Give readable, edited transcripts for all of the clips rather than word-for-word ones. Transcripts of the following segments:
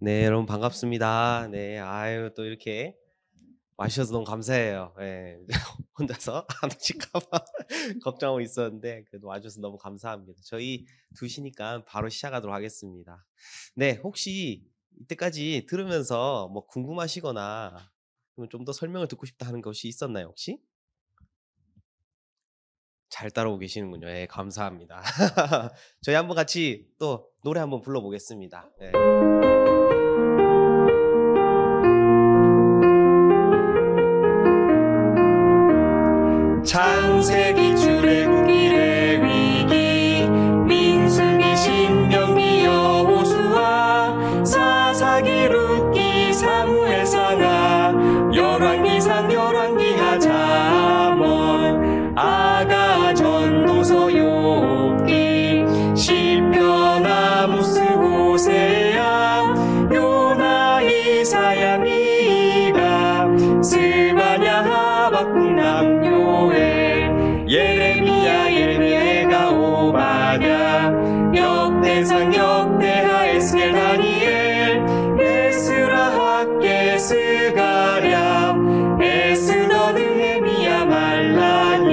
네, 여러분 반갑습니다. 네, 아유, 또 이렇게 와주셔서 너무 감사해요. 예, 혼자서 안 오실까 봐 걱정하고 있었는데, 그래도 와주셔서 너무 감사합니다. 저희 2시니까 바로 시작하도록 하겠습니다. 네, 혹시 이때까지 들으면서 뭐 궁금하시거나 좀 더 설명을 듣고 싶다 하는 것이 있었나요, 혹시? 잘 따라오고 계시는군요. 예, 감사합니다. 저희 한번 같이 또 노래 한번 불러보겠습니다. 네. 창세기 출애굽기 레위기 민수기 신명기 여호수아 사사기 룻기 사무엘 사가 열왕기상 열왕기하 잠언 아가 전도서 욥기 시편 아모스 호세야 요나 이사야 미가 스바냐 하박국 남요엘 예레미야 오바댜 역대상 역대하 에스겔 다니엘 에스라 학개 스가랴 에스더 느헤미야 말라기.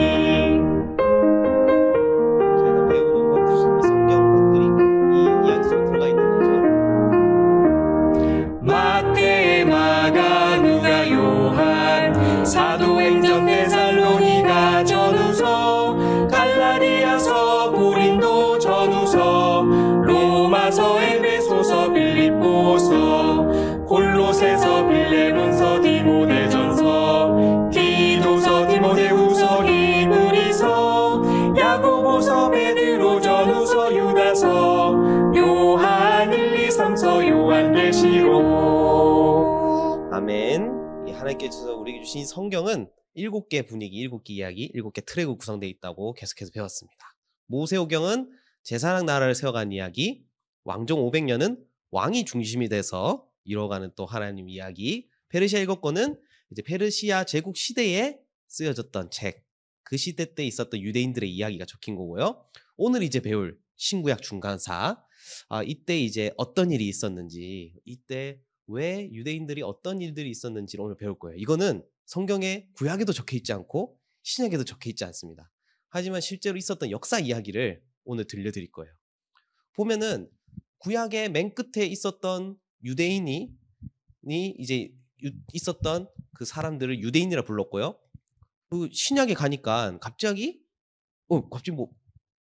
저희가 배우는 것들, 이 성경 것들이 이 이야기 속에 들어가 있는 거죠. 마태 마가 누가 요한 사도행전 데살로니가 전후서 갈라디아서 고린도 전후서 로마서 에베소서 빌립보서 골로새서 빌레몬서 디모데전서 디도서 디모데후서 히브리서 야고보서 베드로 전후서 유다서 요한 1, 2, 3서 요한계시록. 아멘. 이 하나님께서 우리에게 주신 이 성경은 7개 분위기, 7개 이야기, 7개 틀에 구성되어 있다고 계속해서 배웠습니다. 모세오경은 제사랑 나라를 세워가는 이야기, 왕정 500년은 왕이 중심이 돼서 이뤄가는 또 하나님 이야기, 페르시아 일곱권은 이제 페르시아 제국 시대에 쓰여졌던 책, 그 시대 때 있었던 유대인들의 이야기가 적힌 거고요. 오늘 이제 배울 신구약 중간사, 이때 이제 어떤 일이 있었는지, 이때 왜 유대인들이 어떤 일들이 있었는지를 오늘 배울 거예요. 이거는 성경에 구약에도 적혀 있지 않고 신약에도 적혀 있지 않습니다. 하지만 실제로 있었던 역사 이야기를 오늘 들려드릴 거예요. 보면은 구약의 맨 끝에 있었던 유대인이 이제 있었던 그 사람들을 유대인이라 불렀고요. 그 신약에 가니까 갑자기 뭐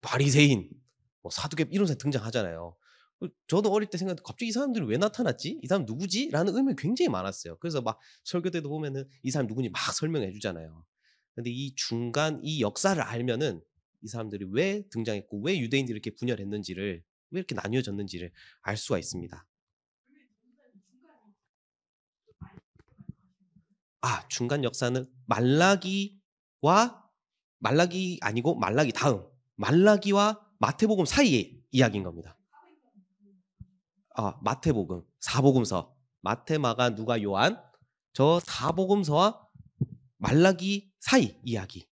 바리새인, 뭐 사두개 이런 사람 등장하잖아요. 저도 어릴 때 생각했는데 갑자기 이 사람들이 왜 나타났지? 이 사람 누구지? 라는 의문이 굉장히 많았어요. 그래서 막 설교 때도 보면은 이 사람 누구니 막 설명해 주잖아요. 근데 이 중간 이 역사를 알면은 이 사람들이 왜 등장했고 왜 유대인들이 이렇게 분열했는지를 왜 이렇게 나뉘어졌는지를 알 수가 있습니다. 중간 역사는 말라기 아니고 말라기 다음 말라기와 마태복음 사이의 이야기인 겁니다. 마태복음, 사복음서, 마태, 마가, 누가, 요한, 저 사복음서와 말라기 사이 이야기.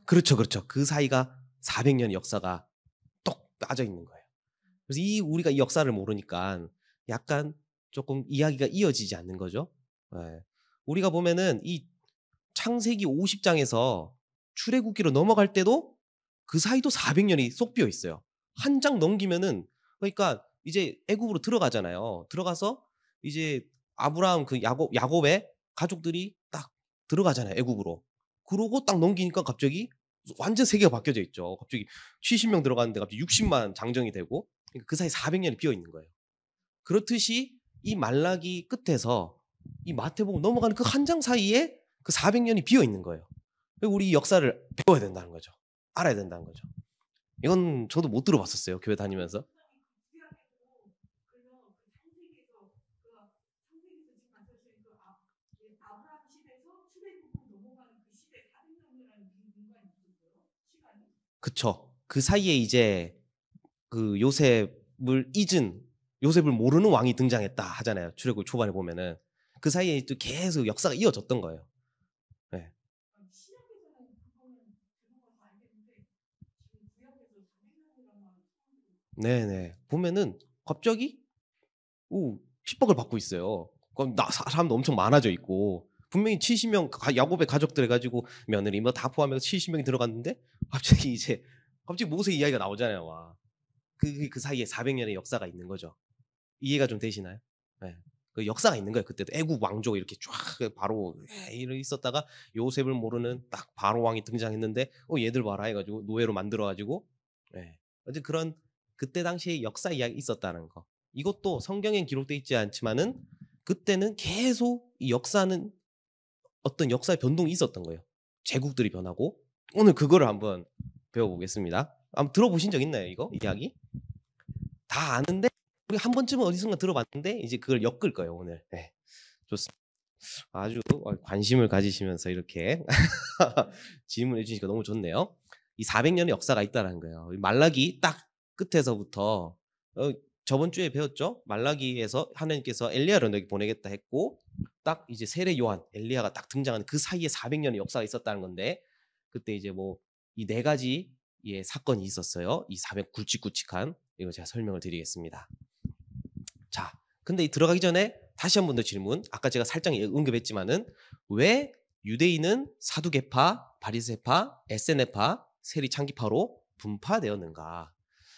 그렇죠, 그렇죠. 그 사이가 400년의 역사가 똑 빠져 있는 거예요. 그래서 우리가 이 역사를 모르니까 약간 조금 이야기가 이어지지 않는 거죠. 예. 우리가 보면은 이 창세기 50장에서 출애굽기로 넘어갈 때도 그 사이도 400년이 쏙 비어 있어요. 한 장 넘기면은 그러니까 이제 애굽으로 들어가잖아요. 들어가서 이제 아브라함 그 야곱의 가족들이 딱 들어가잖아요, 애굽으로. 그러고 딱 넘기니까 갑자기 완전 세계가 바뀌어져 있죠. 갑자기 70명 들어갔는데 갑자기 60만 장정이 되고 그러니까 그 사이 400년이 비어 있는 거예요. 그렇듯이 이 말라기 끝에서 이 마태복음 넘어가는 그 한 장 사이에 그 400년이 비어 있는 거예요. 우리 이 역사를 배워야 된다는 거죠. 알아야 된다는 거죠. 이건 저도 못 들어봤었어요. 교회 다니면서. 그쵸. 그 사이에 이제 그 요셉을 모르는 왕이 등장했다 하잖아요. 출애굽 초반에 보면은 그 사이에 또 계속 역사가 이어졌던 거예요. 네. 네네. 보면은 갑자기 핍박을 받고 있어요. 그럼 사람도 엄청 많아져 있고 분명히 70명 야곱의 가족들 해가지고 며느리 뭐 다 포함해서 70명이 들어갔는데 갑자기 모세 이야기가 나오잖아요. 와. 그 사이에 400년의 역사가 있는 거죠. 이해가 좀 되시나요? 네. 그 역사가 있는 거예요. 그때도 애국 왕조 이렇게 쫙 바로 이렇게 있었다가 요셉을 모르는 딱 바로 왕이 등장했는데 얘들 봐라 해가지고 노예로 만들어가지고 어제 그런 그때 당시에 역사 이야기 있었다는 거. 이것도 성경엔 기록되어 있지 않지만은 그때는 계속 이 역사는 어떤 역사의 변동이 있었던 거예요. 제국들이 변하고 오늘 그거를 한번 배워보겠습니다. 한번 들어보신 적 있나요? 이거 이야기? 다 아는데 우리 한 번쯤은 어디선가 들어봤는데 이제 그걸 엮을 거예요 오늘. 네, 좋습니다. 아주 관심을 가지시면서 이렇게 질문해 주시니까 너무 좋네요. 이 400년의 역사가 있다는 거예요. 말라기 딱 끝에서부터 저번 주에 배웠죠. 말라기에서 하나님께서 엘리야를 너에게 보내겠다 했고 딱 이제 세례 요한 엘리야가 딱 등장하는 그 사이에 400년의 역사가 있었다는 건데 그때 이제 뭐 이 네 가지 사건이 있었어요. 이 400 굵직굵직한 이거 제가 설명을 드리겠습니다. 자, 근데 들어가기 전에 다시 한 번 더 질문. 아까 제가 살짝 언급했지만은 왜 유대인은 사두개파, 바리새파, 에세네파, 세리 창기파로 분파되었는가?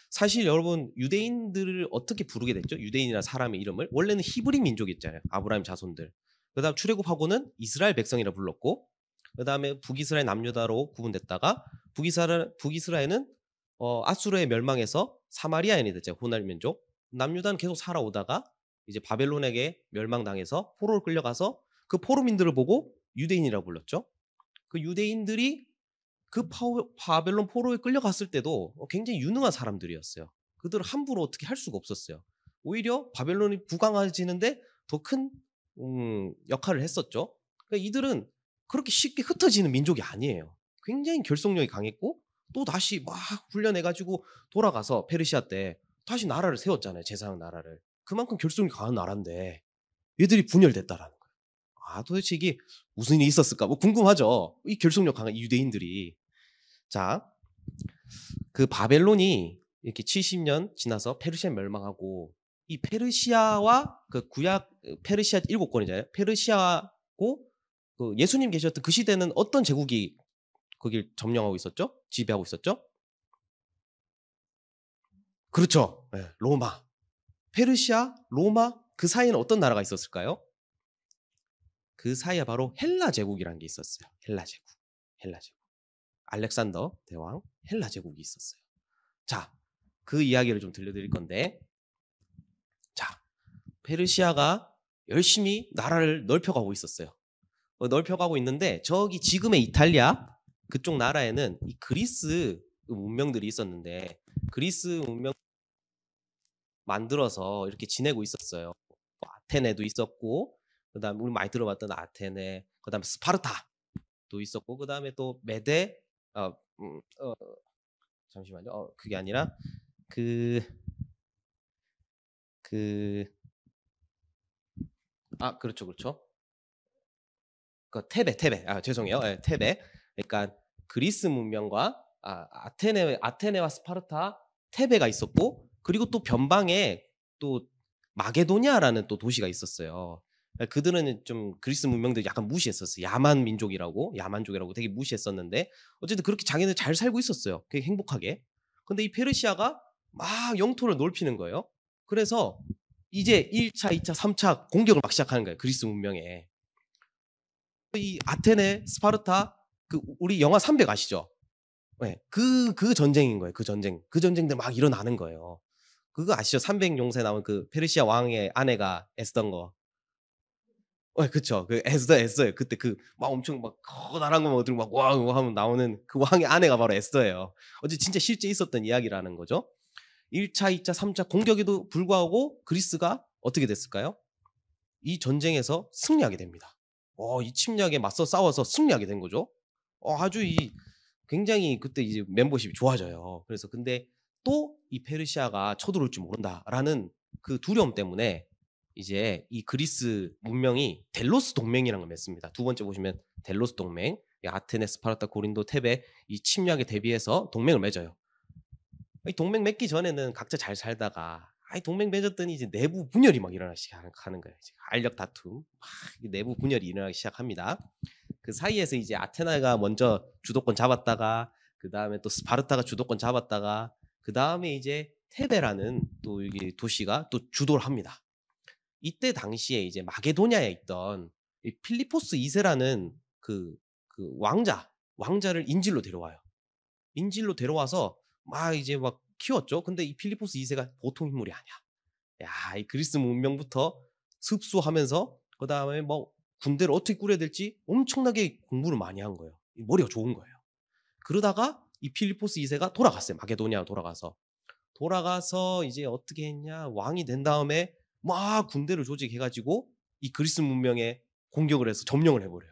사실 여러분 유대인들을 어떻게 부르게 됐죠? 유대인이라는 사람의 이름을 원래는 히브리 민족이었잖아요. 아브라함 자손들. 그다음 출애굽하고는 이스라엘 백성이라 불렀고 그다음에 북이스라엘 남유다로 구분됐다가 북이스라엘은 아수르에 멸망해서 사마리아인이 됐죠. 호날 민족. 남유다는 계속 살아오다가 이제 바벨론에게 멸망당해서 포로로 끌려가서 그 포로민들을 보고 유대인이라고 불렀죠. 그 유대인들이 그 바벨론 포로에 끌려갔을 때도 굉장히 유능한 사람들이었어요. 그들을 함부로 어떻게 할 수가 없었어요. 오히려 바벨론이 부강해지는데 더 큰 역할을 했었죠. 그러니까 이들은 그렇게 쉽게 흩어지는 민족이 아니에요. 굉장히 결속력이 강했고 또 다시 막 훈련해가지고 돌아가서 페르시아 때 다시 나라를 세웠잖아요. 제사장 나라를. 그만큼 결속력이 강한 나라인데 얘들이 분열됐다라는 거예요. 아, 도대체 이게 무슨 일이 있었을까? 뭐 궁금하죠. 이 결속력 강한 유대인들이. 자, 그 바벨론이 이렇게 70년 지나서 페르시아 멸망하고 이 페르시아와 그 구약 페르시아 7권이잖아요. 페르시아고 그 예수님 계셨던 그 시대는 어떤 제국이 거길 점령하고 있었죠? 지배하고 있었죠? 그렇죠. 네, 로마. 페르시아, 로마 그 사이에는 어떤 나라가 있었을까요? 그 사이에 바로 헬라 제국이라는 게 있었어요. 헬라 제국. 알렉산더 대왕 헬라 제국이 있었어요. 자, 그 이야기를 좀 들려드릴 건데 자, 페르시아가 열심히 나라를 넓혀가고 있었어요. 넓혀가고 있는데 저기 지금의 이탈리아 그쪽 나라에는 이 그리스 문명들이 있었는데 그리스 문명 만들어서 이렇게 지내고 있었어요. 아테네도 있었고 그다음에 우리 많이 들어봤던 아테네 그다음에 스파르타도 있었고 그다음에 또 메데 잠시만요. 그게 아니라 그렇죠. 그 테베. 죄송해요. 네, 테베. 그러니까 그리스 문명과 아테네와 스파르타, 테베가 있었고 그리고 또 변방에 또 마게도니아라는 또 도시가 있었어요. 그들은 좀 그리스 문명들 약간 무시했었어요. 야만족이라고 되게 무시했었는데 어쨌든 그렇게 자기들 잘 살고 있었어요. 되게 행복하게. 근데 이 페르시아가 막 영토를 넓히는 거예요. 그래서 이제 1차, 2차, 3차 공격을 막 시작하는 거예요. 그리스 문명에. 이 아테네, 스파르타 우리 영화 300 아시죠? 네, 그 전쟁인 거예요. 그 전쟁들 막 일어나는 거예요. 그거 아시죠? 300용사에 나온 그 페르시아 왕의 아내가 애쓰던 거. 그쵸. 그 에스더예요. 그때 막 엄청 막 커다란 거 어디로 막 와 하면 나오는 그 왕의 아내가 바로 에스더예요. 어제 진짜 실제 있었던 이야기라는 거죠. 1차, 2차, 3차 공격에도 불구하고 그리스가 어떻게 됐을까요? 이 전쟁에서 승리하게 됩니다. 이 침략에 맞서 싸워서 승리하게 된 거죠. 아주 굉장히 그때 이제 멤버십이 좋아져요. 그래서 근데 또 이 페르시아가 쳐들어올 줄 모른다라는 그 두려움 때문에 이제 이 그리스 문명이 델로스 동맹이라는 걸 맺습니다. 두 번째 보시면 델로스 동맹, 아테네, 스파르타, 고린도, 테베 이 침략에 대비해서 동맹을 맺어요. 이 동맹 맺기 전에는 각자 잘 살다가 동맹 맺었더니 이제 내부 분열이 막 일어나기 시작하는 거예요. 이제 알력 다툼, 막 내부 분열이 일어나기 시작합니다. 그 사이에서 이제 아테나가 먼저 주도권 잡았다가 그 다음에 또 스파르타가 주도권 잡았다가 그 다음에 이제 테베라는 또 이게 도시가 또 주도를 합니다. 이때 당시에 이제 마게도냐에 있던 이 필리포스 2세라는 그 왕자를 인질로 데려와요. 인질로 데려와서 막 이제 막 키웠죠. 근데 이 필리포스 2세가 보통 인물이 아니야. 야, 이 그리스 문명부터 습수하면서 그 다음에 뭐 군대를 어떻게 꾸려야 될지 엄청나게 공부를 많이 한 거예요. 머리가 좋은 거예요. 그러다가 이 필리포스 2세가 돌아갔어요. 마게도니아로 돌아가서 이제 어떻게 했냐, 왕이 된 다음에 막 군대를 조직해가지고 이 그리스 문명에 공격을 해서 점령을 해버려요.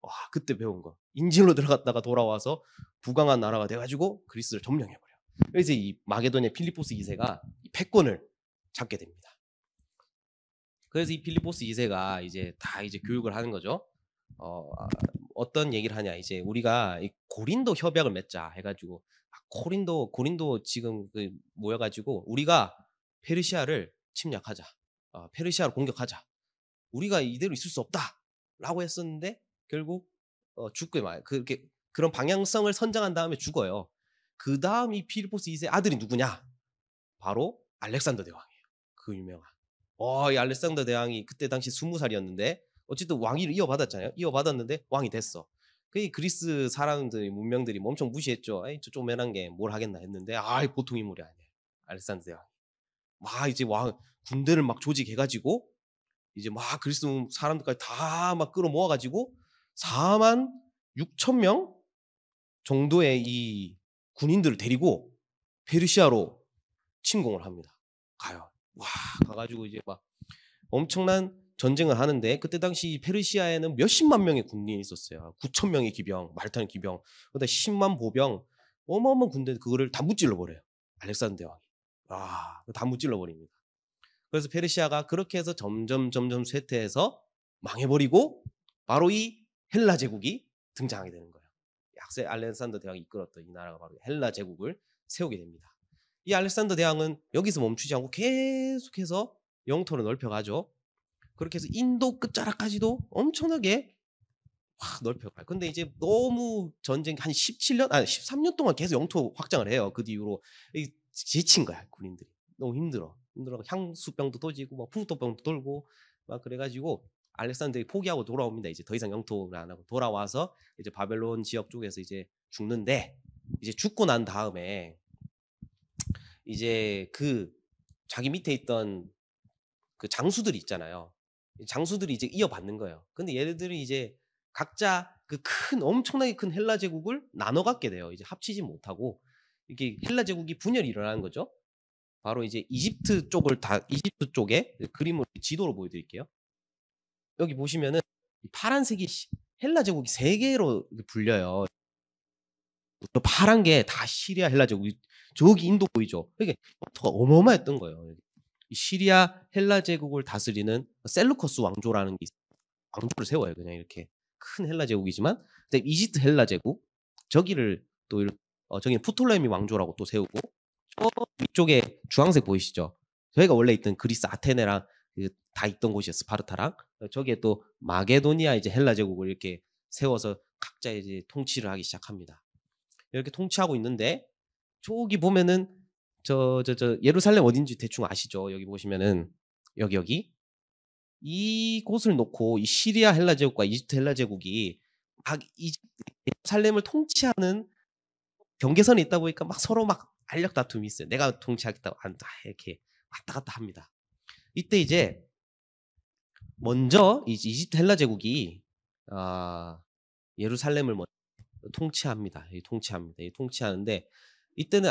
와, 그때 배운 거. 인질로 들어갔다가 돌아와서 부강한 나라가 돼가지고 그리스를 점령해버려. 그래서 이 마게도니아 필리포스 2세가 이 패권을 잡게 됩니다. 그래서 이 필리포스 2세가 이제 다 이제 교육을 하는 거죠. 어떤 얘기를 하냐, 이제 우리가 이 고린도 협약을 맺자 해가지고 고린도 지금 모여가지고 우리가 페르시아를 침략하자, 페르시아를 공격하자, 우리가 이대로 있을 수 없다라고 했었는데 결국 죽게 말 그런 방향성을 선정한 다음에 죽어요. 그 다음 이 필리포스 2세 아들이 누구냐? 바로 알렉산더 대왕이에요. 그 유명한. 이 알렉산더 대왕이 그때 당시 20살이었는데 어쨌든 왕위를 이어받았잖아요. 이어받았는데 왕이 됐어. 그 그리스 사람들이 문명들이 엄청 무시했죠. 저 쪼매난 게 뭘 하겠나 했는데 보통 인물이 아니에요. 알렉산더 대왕이. 막 이제 군대를 막 조직해가지고 이제 막 그리스 사람들까지 다 막 끌어모아가지고 46,000명 정도의 이 군인들을 데리고 페르시아로 침공을 합니다. 가요. 가가지고 이제 막 엄청난 전쟁을 하는데 그때 당시 페르시아에는 몇십만 명의 군인이 있었어요. 9,000명의 기병, 말타는 기병, 그다음에 10만 보병, 어마어마한 군대, 그거를 다 무찔러 버려요. 알렉산더 대왕이. 다 무찔러 버립니다. 그래서 페르시아가 그렇게 해서 점점 쇠퇴해서 망해버리고 바로 이 헬라 제국이 등장하게 되는 거예요. 알렉산더 대왕이 이끌었던 이 나라가 바로 헬라 제국을 세우게 됩니다. 이 알렉산더 대왕은 여기서 멈추지 않고 계속해서 영토를 넓혀가죠. 그렇게 해서 인도 끝자락까지도 엄청나게 넓혀가요. 근데 이제 너무 전쟁 한 13년 동안 계속 영토 확장을 해요. 그 뒤로 지친 거야, 군인들이. 너무 힘들어. 향수병도 터지고 막 풍토병도 돌고 막 그래가지고 알렉산더가 포기하고 돌아옵니다. 이제 더 이상 영토를 안 하고 돌아와서 이제 바벨론 지역 쪽에서 이제 죽는데, 이제 죽고 난 다음에 이제 그 자기 밑에 있던 그 장수들이 있잖아요. 장수들이 이제 이어받는 거예요. 근데 얘네들이 이제 각자 그 엄청나게 큰 헬라 제국을 나눠 갖게 돼요. 이제 합치지 못하고 이게 헬라 제국이 분열이 일어나는 거죠. 바로 이제 이집트 쪽에 그림을 지도로 보여드릴게요. 여기 보시면은 파란색이 헬라 제국이 3개로 불려요. 또 파란 게 다 시리아 헬라 제국. 저기 인도 보이죠? 이게 어마어마했던 거예요. 이 시리아 헬라 제국을 다스리는 셀루커스 왕조라는 게 있어요. 왕조를 세워요. 그냥 이렇게 큰 헬라 제국이지만, 이집트 헬라 제국, 저기를 또 저기는 프톨레미 왕조라고 또 세우고, 저 위쪽에 주황색 보이시죠? 저희가 원래 있던 그리스 아테네랑 다 있던 곳이에요. 스파르타랑. 저기에 또 마게도니아 이제 헬라 제국을 이렇게 세워서 각자 이제 통치를 하기 시작합니다. 이렇게 통치하고 있는데, 저기 보면은 저 예루살렘 어딘지 대충 아시죠? 여기 보시면은 여기 이 곳을 놓고 이 시리아 헬라 제국과 이집트 헬라 제국이 막 예루살렘을 통치하는 경계선에 있다 보니까 막 서로 막 알력 다툼이 있어요. 내가 통치하겠다고 한다, 이렇게 왔다 갔다 합니다. 이때 이제 먼저 이집트 헬라 제국이 예루살렘을 먼저 통치합니다. 통치하는데 이때는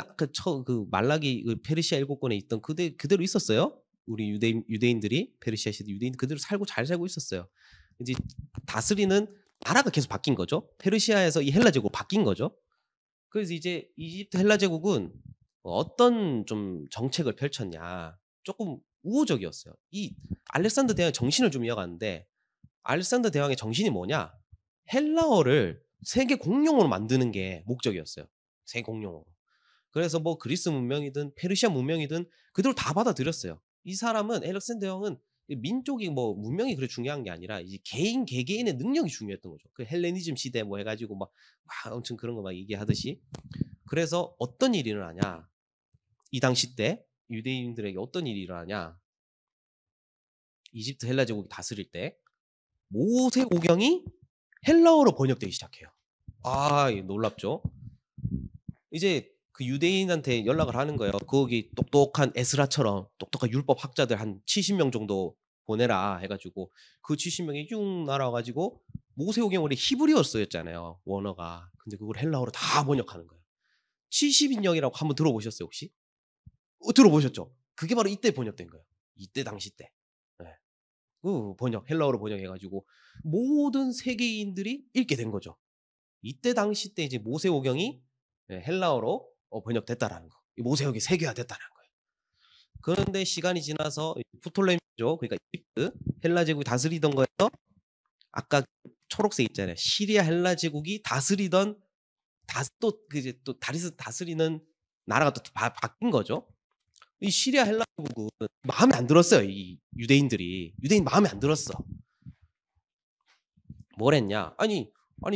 그 말라기 페르시아 7권에 있던 그대로 있었어요. 우리 유대인들이 페르시아 시대 유대인 그대로 잘 살고 있었어요. 이제 다스리는 나라가 계속 바뀐 거죠. 페르시아에서 이 헬라 제국 바뀐 거죠. 그래서 이제 이집트 헬라 제국은 어떤 좀 정책을 펼쳤냐, 조금 우호적이었어요. 이 알렉산더 대왕의 정신을 좀 이어가는데, 알렉산더 대왕의 정신이 뭐냐? 헬라어를 세계 공용어로 만드는 게 목적이었어요. 세계 공용어로. 그래서 뭐 그리스 문명이든 페르시아 문명이든 그대로 다 받아들였어요. 이 사람은 알렉산더 형은 민족이 뭐 문명이 그렇게 중요한 게 아니라 이제 개인 개개인의 능력이 중요했던 거죠. 그 헬레니즘 시대 뭐 해가지고 막 엄청 그런 거 막 얘기하듯이. 그래서 어떤 일이 일어나냐? 이 당시 때 유대인들에게 어떤 일이 일어나냐? 이집트 헬라 제국이 다스릴 때 모세오경이 헬라어로 번역되기 시작해요. 아, 놀랍죠? 이제 그 유대인한테 연락을 하는 거예요. 거기 똑똑한 에스라처럼 똑똑한 율법 학자들 한 70명 정도 보내라 해가지고 그 70명이 쭉 날아와가지고 모세오경 원래 히브리어 쓰였잖아요. 원어가. 근데 그걸 헬라어로 다 번역하는 거예요. 70인역이라고 한번 들어보셨어요 혹시? 들어보셨죠? 그게 바로 이때 번역된 거예요. 이때 당시 때. 네. 번역 헬라어로 번역해가지고 모든 세계인들이 읽게 된 거죠. 이때 당시 때 이제 모세오경이 헬라어로 번역됐다라는 거. 모세오경이 세계화됐다는 거예요. 그런데 시간이 지나서 프톨레미죠. 그러니까 이집트 헬라 제국이 다스리던 거에서 아까 초록색 있잖아요. 시리아 헬라 제국이 다스리던 또 다스리는 나라가 또 바뀐 거죠. 이 시리아 헬라 제국은 마음에 안 들었어요. 이 유대인 마음에 안 들었어. 뭘 했냐? 아니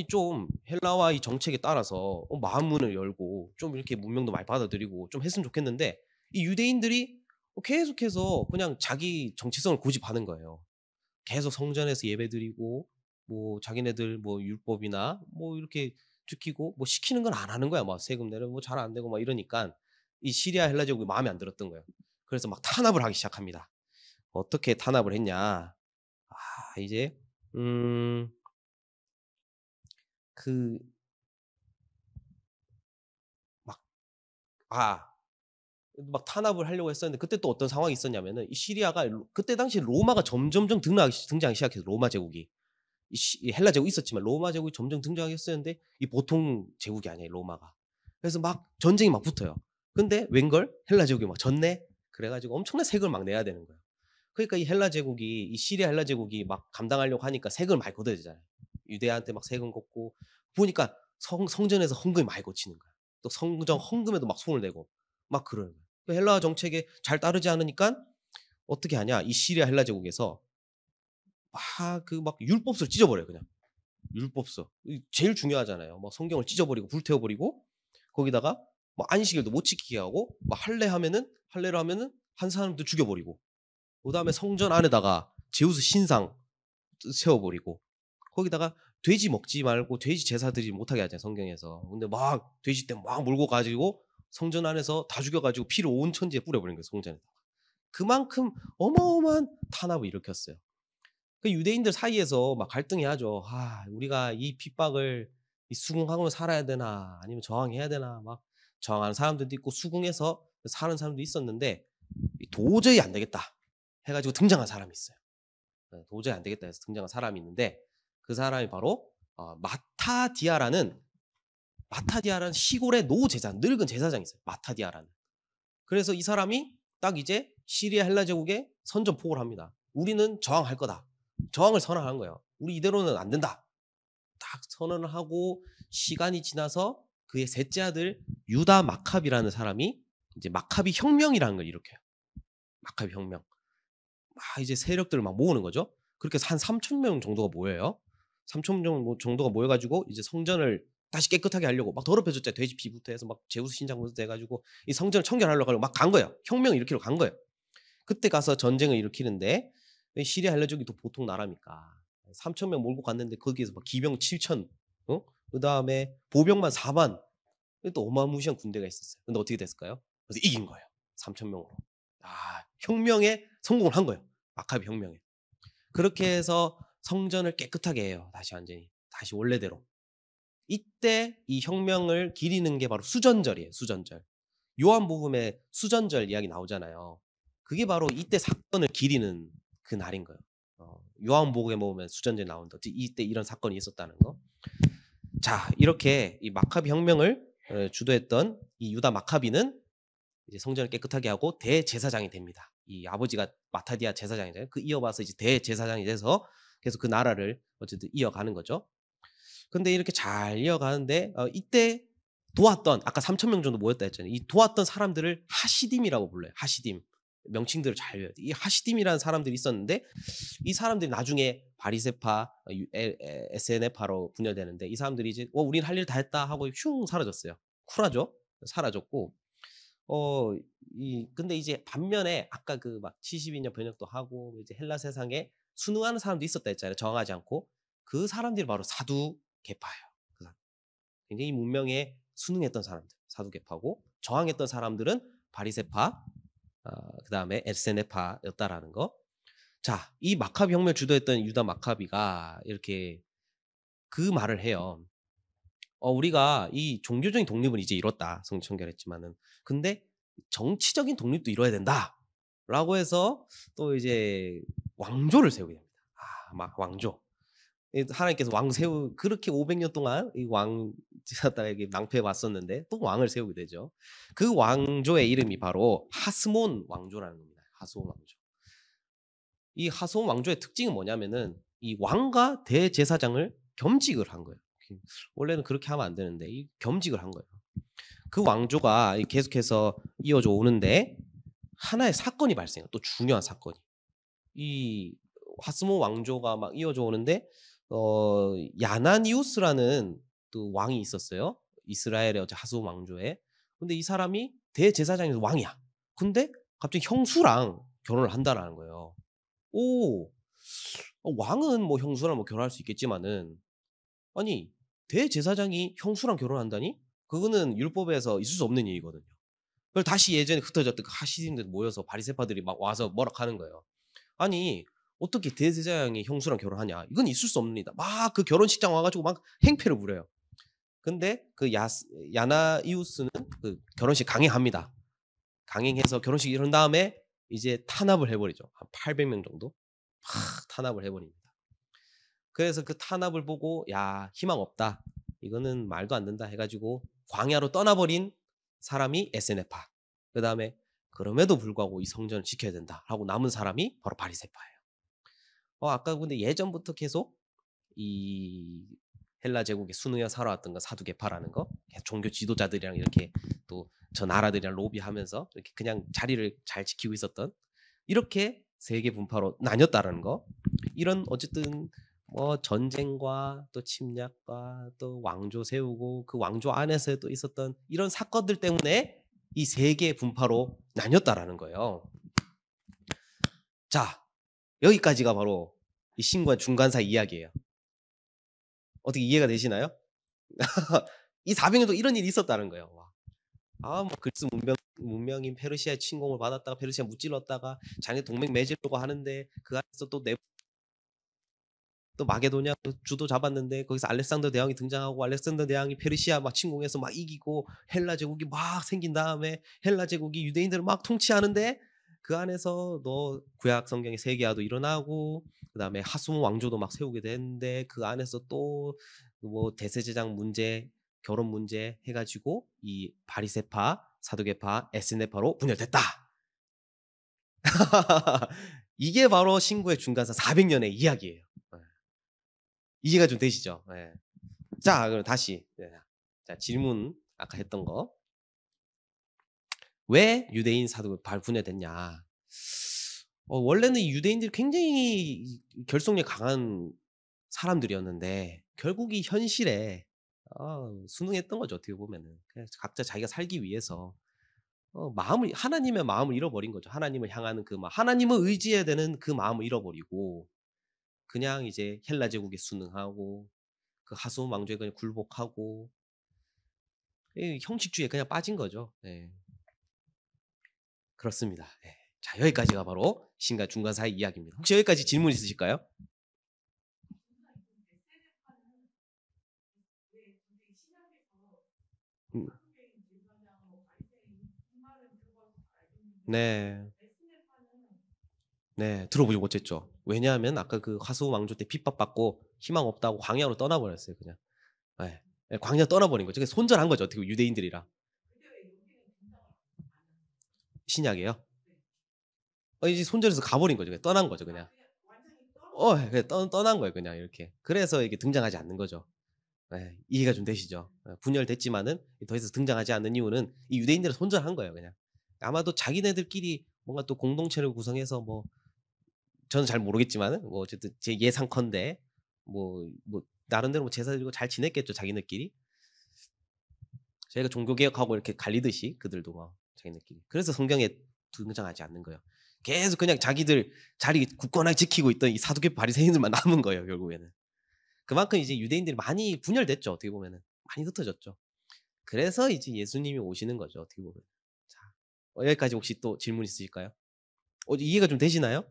좀 헬라와 이 정책에 따라서 마음문을 열고 좀 이렇게 문명도 많이 받아들이고 좀 했으면 좋겠는데 이 유대인들이 계속해서 그냥 자기 정체성을 고집하는 거예요. 계속 성전에서 예배드리고 뭐 자기네들 뭐 율법이나 뭐 이렇게 지키고 뭐 시키는 건 안 하는 거야. 막 세금 내는 뭐 잘 안 되고 막 이러니까 이 시리아 헬라 제국이 마음에 안 들었던 거예요. 그래서 막 탄압을 하기 시작합니다. 어떻게 탄압을 했냐? 이제 그 막 막 탄압을 하려고 했었는데 그때 또 어떤 상황이 있었냐면은 이 시리아가 그때 당시 로마가 점점점 등장하기 시작해서 로마 제국이 이 헬라 제국이 있었지만 로마 제국이 점점 등장하기 시작했는데 이 보통 제국이 아니에요 로마가. 그래서 막 전쟁이 막 붙어요. 근데 웬걸 헬라 제국이 막 졌네. 그래가지고 엄청난 세금을 막 내야 되는 거예요. 그러니까 이 시리아 헬라 제국이 막 감당하려고 하니까 세금을 많이 걷어야 되잖아요. 유대한테 막 세금 걷고 보니까 성전에서 헌금이 많이 걷히는 거야. 또 성전 헌금에도 막 손을 대고 막 그러는 거야. 그 헬라 정책에 잘 따르지 않으니까 어떻게 하냐? 이 시리아 헬라 제국에서 막 율법서를 찢어버려요 그냥. 율법서 제일 중요하잖아요. 뭐 성경을 찢어버리고 불태워버리고 거기다가 뭐 안식일도 못 지키게 하고 막 할례로 하면은 한 사람도 죽여버리고 그다음에 성전 안에다가 제우스 신상 세워버리고 거기다가 돼지 먹지 말고 돼지 제사 드리지 못하게 하잖아요 성경에서. 근데 막 돼지 때 막 몰고 가지고 성전 안에서 다 죽여가지고 피를 온 천지에 뿌려버린 거예요 성전에다가. 그만큼 어마어마한 탄압을 일으켰어요. 그 유대인들 사이에서 막 갈등이 하죠. 우리가 이 핍박을 수긍하고 살아야 되나 아니면 저항해야 되나 막 저항하는 사람들도 있고 수긍해서 사는 사람도 있었는데 도저히 안 되겠다 해가지고 등장한 사람이 있어요. 도저히 안 되겠다 해서 등장한 사람이 있는데 그 사람이 바로 마타디아라는 시골의 늙은 제사장이 있어요. 마타디아라는. 그래서 이 사람이 딱 이제 시리아 헬라 제국에 선전포고를 합니다. 우리는 저항할 거다. 저항을 선언한 거예요. 우리 이대로는 안 된다. 딱 선언을 하고 시간이 지나서 그의 셋째 아들 유다 마카비라는 사람이 이제 마카비 혁명이라는 걸 일으켜요. 마카비 혁명. 이제 세력들을 막 모으는 거죠. 그렇게 해서 한 3,000명 정도가 모여요. 3,000명 정도가 모여가지고 이제 성전을 다시 깨끗하게 하려고 막 더럽혀졌죠. 돼지 피부터 해서 막 제우스 신장부터 해가지고 이 성전을 청결하려고 막 간 거예요. 혁명을 일으키러 간 거예요. 그때 가서 전쟁을 일으키는데 시리아 헬라 제국이 또 보통 나라니까 3,000명 몰고 갔는데 거기에서 막 기병 7,000, 그 다음에 보병만 4만, 또 어마무시한 군대가 있었어요. 근데 어떻게 됐을까요? 그래서 이긴 거예요. 3,000명으로. 혁명에 성공을 한 거예요. 마카비 혁명에. 그렇게 해서 성전을 깨끗하게 해요. 다시 원래대로. 이때 이 혁명을 기리는 게 바로 수전절이에요. 수전절. 요한복음에 수전절 이야기 나오잖아요. 그게 바로 이때 사건을 기리는 그 날인 거예요. 요한복음에 보면 수전절 나온다. 이때 이런 사건이 있었다는 거. 자, 이렇게 이 마카비 혁명을 주도했던 이 유다 마카비는 이제 성전을 깨끗하게 하고 대제사장이 됩니다. 이 아버지가 마타디아 제사장이잖아요. 그 이어봐서 이제 대제사장이 돼서 계속 그 나라를 어쨌든 이어가는 거죠. 근데 이렇게 잘 이어가는데 이때 도왔던 아까 3,000명 정도 모였다 했잖아요. 이 도왔던 사람들을 하시딤이라고 불러요. 하시딤. 명칭들을 잘 외워요. 이 하시딤이라는 사람들이 있었는데 이 사람들이 나중에 바리새파, SNF파로 분열되는데 이 사람들이 이제 우린 할 일 다 했다 하고 슝 사라졌어요. 쿨하죠? 사라졌고 근데 이제 반면에 아까 그 막 72년 번역도 하고 이제 헬라 세상에 순응하는 사람도 있었다 했잖아요. 정하지 않고 그 사람들이 바로 사두개파예요. 굉장히 문명에 순응했던 사람들 사두개파고 저항했던 사람들은 바리새파, 그 다음에 SNF파였다라는 거. 자, 이 마카비 혁명을 주도했던 유다 마카비가 이렇게 그 말을 해요. 우리가 이 종교적인 독립은 이제 이뤘다. 성청결했지만은. 근데 정치적인 독립도 이뤄야 된다. 라고 해서 또 이제 왕조를 세우게 됩니다. 막 왕조. 하나님께서 왕 그렇게 500년 동안 이 왕 지었다가 낭패해 왔었는데 또 왕을 세우게 되죠. 그 왕조의 이름이 바로 하스몬 왕조라는 겁니다. 하스몬 왕조. 이 하스몬 왕조의 특징은 뭐냐면은 이 왕과 대제사장을 겸직을 한 거예요. 원래는 그렇게 하면 안 되는데 이 겸직을 한 거예요. 그 왕조가 계속해서 이어져 오는데 하나의 사건이 발생해요. 또 중요한 사건이. 이 하스몬 왕조가 막 이어져 오는데 야나니우스라는 또 왕이 있었어요. 이스라엘의 하스몬 왕조에. 근데 이 사람이 대제사장에서 왕이야. 근데 갑자기 형수랑 결혼을 한다라는 거예요. 왕은 뭐 형수랑 뭐 결혼할 수 있겠지만은 아니 대제사장이 형수랑 결혼한다니? 그거는 율법에서 있을 수 없는 일이거든요. 그걸 다시 예전에 흩어졌던 그 하시딘들 모여서 바리새파들이 막 와서 뭐라 하는 거예요. 아니 어떻게 대제사장이 형수랑 결혼하냐? 이건 있을 수 없는 일이다. 막 그 결혼식장 와가지고 막 행패를 부려요. 근데 그 야나이우스는 그 결혼식 강행합니다. 강행해서 결혼식 이런 다음에 이제 탄압을 해버리죠. 한 800명 정도 막 탄압을 해버립니다. 그래서 그 탄압을 보고 야 희망 없다. 이거는 말도 안 된다 해가지고 광야로 떠나버린 사람이 SNF파. 그 다음에 그럼에도 불구하고 이 성전을 지켜야 된다 하고 남은 사람이 바로 바리새파예요. 아까 근데 예전부터 계속 이 헬라 제국에 순응해 살아왔던 거 사두개파라는 거 종교 지도자들이랑 이렇게 또 저 나라들이랑 로비하면서 이렇게 그냥 자리를 잘 지키고 있었던 이렇게 세계 분파로 나뉘었다라는 거. 이런 어쨌든 뭐 전쟁과 또 침략과 또 왕조 세우고 그 왕조 안에서 또 있었던 이런 사건들 때문에 이 세계 분파로 나뉘었다라는 거예요. 자, 여기까지가 바로 이 신과 중간사 이야기예요. 어떻게 이해가 되시나요? 이 400년도 이런 일이 있었다는 거예요. 뭐 그리스 문명인 페르시아의 침공을 받았다가 페르시아 무찔렀다가 자기 동맹 맺으려고 하는데 그 안에서 또 마게도냐 주도 잡았는데 거기서 알렉산더 대왕이 등장하고 알렉산더 대왕이 페르시아 막 침공해서 막 이기고 헬라 제국이 막 생긴 다음에 헬라 제국이 유대인들을 막 통치하는데 그 안에서 너 구약 성경의 세계화도 일어나고 그다음에 하스몬 왕조도 막 세우게 되는데 그 안에서 또 뭐 대제사장 문제 결혼 문제 해가지고 이 바리새파 사두개파 SNF파로 분열됐다. 이게 바로 신구의 중간사 400년의 이야기예요. 이해가 좀 되시죠? 네. 자, 그럼 다시 자, 질문 아까 했던 거. 왜 유대인 사두개파 분열됐냐? 원래는 유대인들이 굉장히 결속력 강한 사람들이었는데 결국 이 현실에 순응했던 거죠. 어떻게 보면은 각자 자기가 살기 위해서 하나님의 마음을 잃어버린 거죠. 하나님을 향하는 그 마음, 하나님을 의지해야 되는 그 마음을 잃어버리고 그냥 이제 헬라 제국에 순응하고 그 하스몬 왕조에 그냥 굴복하고 형식주의에 그냥 빠진 거죠. 네. 그렇습니다. 네. 자, 여기까지가 바로 신과 중간사의 이야기입니다. 혹시 여기까지 질문 있으실까요? 네. 네, 들어보지 못했죠. 왜냐하면 아까 그 하스몬 왕조 때 핍박받고 희망 없다고 광야로 떠나버렸어요, 그냥. 네. 광야 떠나버린 거죠. 그래서 손절한 거죠, 어떻게 유대인들이랑. 신약이에요? 이제 손절해서 가버린 거죠. 그냥 떠난 거죠, 그냥. 그냥 떠난 거예요, 그냥 이렇게. 그래서 이게 등장하지 않는 거죠. 이해가 좀 되시죠? 분열됐지만은 더 이상 등장하지 않는 이유는 이 유대인들을 손절한 거예요, 그냥. 아마도 자기네들끼리 뭔가 또 공동체를 구성해서 뭐 저는 잘 모르겠지만은 뭐 어쨌든 제 예상컨대 뭐 나름대로 뭐 제사 드리고 잘 지냈겠죠, 자기네끼리. 저희가 종교개혁하고 이렇게 갈리듯이 그들도 막 자기네끼리. 그래서 성경에 등장하지 않는 거예요. 계속 그냥 자기들 자리 굳건하게 지키고 있던 이 사두개 바리새인들만 남은 거예요, 결국에는. 그만큼 이제 유대인들이 많이 분열됐죠, 어떻게 보면은. 많이 흩어졌죠. 그래서 이제 예수님이 오시는 거죠, 어떻게 보면. 자, 여기까지 혹시 또 질문 있으실까요? 이해가 좀 되시나요?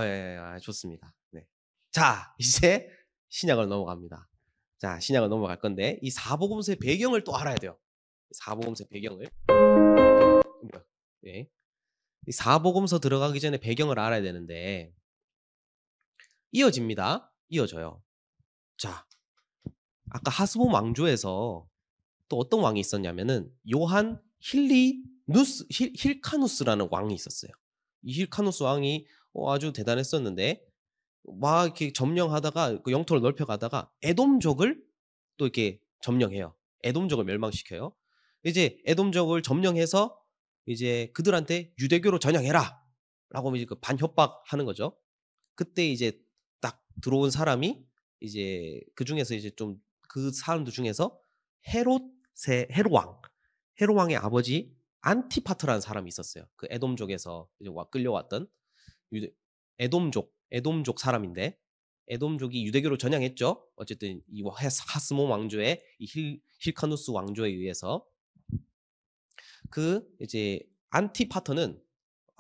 예, 좋습니다. 네. 자, 이제 신약으로 넘어갑니다. 자, 신약으로 넘어갈 건데 이 사복음서의 배경을 또 알아야 돼요. 사복음서의 배경을. 예. 이 사복음서 들어가기 전에 배경을 알아야 되는데 이어집니다. 이어져요. 자, 아까 하스본 왕조에서 또 어떤 왕이 있었냐면은 요한 힐카누스라는 왕이 있었어요. 이 힐카누스 왕이 아주 대단했었는데 막 이렇게 점령하다가 그 영토를 넓혀가다가 에돔족을 또 이렇게 점령해요. 에돔족을 멸망시켜요. 이제 에돔족을 점령해서 이제 그들한테 유대교로 전향해라라고 이제 그 반협박하는 거죠. 그때 이제 딱 들어온 사람이 이제 그 중에서 이제 좀 그 사람들 중에서 헤롯왕의 아버지 안티파트라는 사람이 있었어요. 그 에돔족에서 이제 끌려왔던 에돔족 사람인데 에돔족이 유대교로 전향했죠. 어쨌든 이 하스몬 왕조의 이 힐카누스 왕조에 의해서 그 이제 안티파터는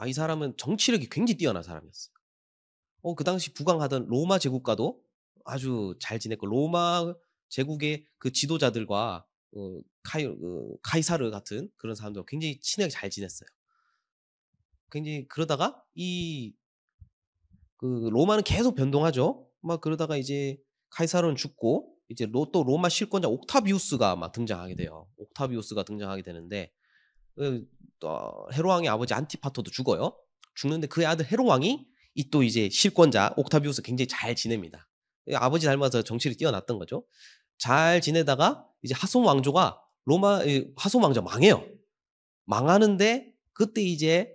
이 사람은 정치력이 굉장히 뛰어난 사람이었어요. 그 당시 부강하던 로마 제국과도 아주 잘 지냈고 로마 제국의 그 지도자들과 카이사르 같은 그런 사람들 굉장히 친하게 잘 지냈어요. 굉장히 그러다가 그 로마는 계속 변동하죠. 막 그러다가 이제 카이사르는 죽고 이제 또 로마 실권자 옥타비우스가 막 등장하게 돼요. 옥타비우스가 등장하게 되는데 헤롯 왕의 아버지 안티파터도 죽어요. 죽는데 그의 아들 헤롯 왕이 또 이제 실권자 옥타비우스 굉장히 잘 지냅니다. 아버지 닮아서 정치를 뛰어났던 거죠. 잘 지내다가 이제 하손 왕조가 하손 왕조 망해요. 망하는데 그때 이제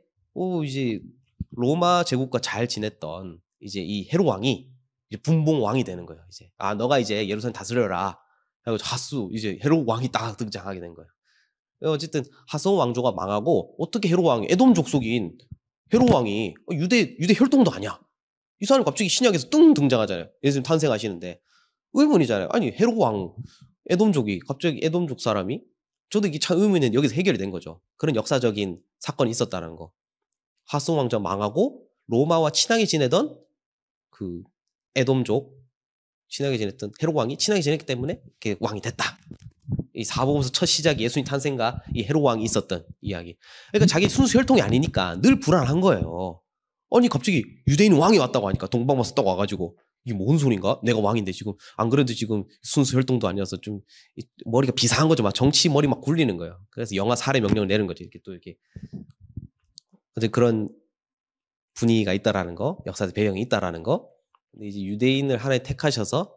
로마 제국과 잘 지냈던 이제 이 헤롯 왕이 이제 분봉 왕이 되는 거예요. 이제 너가 이제 예루살렘 다스려라. 그래서 이제 헤롯 왕이 딱 등장하게 된 거예요. 어쨌든 하손 왕조가 망하고 어떻게 헤롯 왕이 에돔 족속인 헤롯 왕이 유대 혈통도 아니야. 이 사람이 갑자기 신약에서 뚱 등장하잖아요. 예수님 탄생하시는데 의문이잖아요. 아니 헤롯 왕 에돔족이 갑자기 에돔족 사람이 저도 이게 참 의문은 여기서 해결이 된 거죠. 그런 역사적인 사건이 있었다는 거. 하손 왕조 망하고 로마와 친하게 지내던 그 에돔족 친하게 지냈던 헤롯 왕이 친하게 지냈기 때문에 이렇게 왕이 됐다. 이 사복음서 첫 시작이 예수님 탄생과 이 헤롯 왕이 있었던 이야기. 그러니까 자기 순수 혈통이 아니니까 늘 불안한 거예요. 아니 갑자기 유대인 왕이 왔다고 하니까 동방마서 딱 와가지고 이게 뭔 소린가? 내가 왕인데 지금 안 그래도 지금 순수 혈통도 아니어서 좀 머리가 비상한 거죠. 막 정치 머리 막 굴리는 거예요. 그래서 영아 살해 명령을 내는 거죠. 이렇게 또 이렇게 어제 그런 분위기가 있다라는 거, 역사적 배경이 있다라는 거. 근데 이제 유대인을 하나에 택하셔서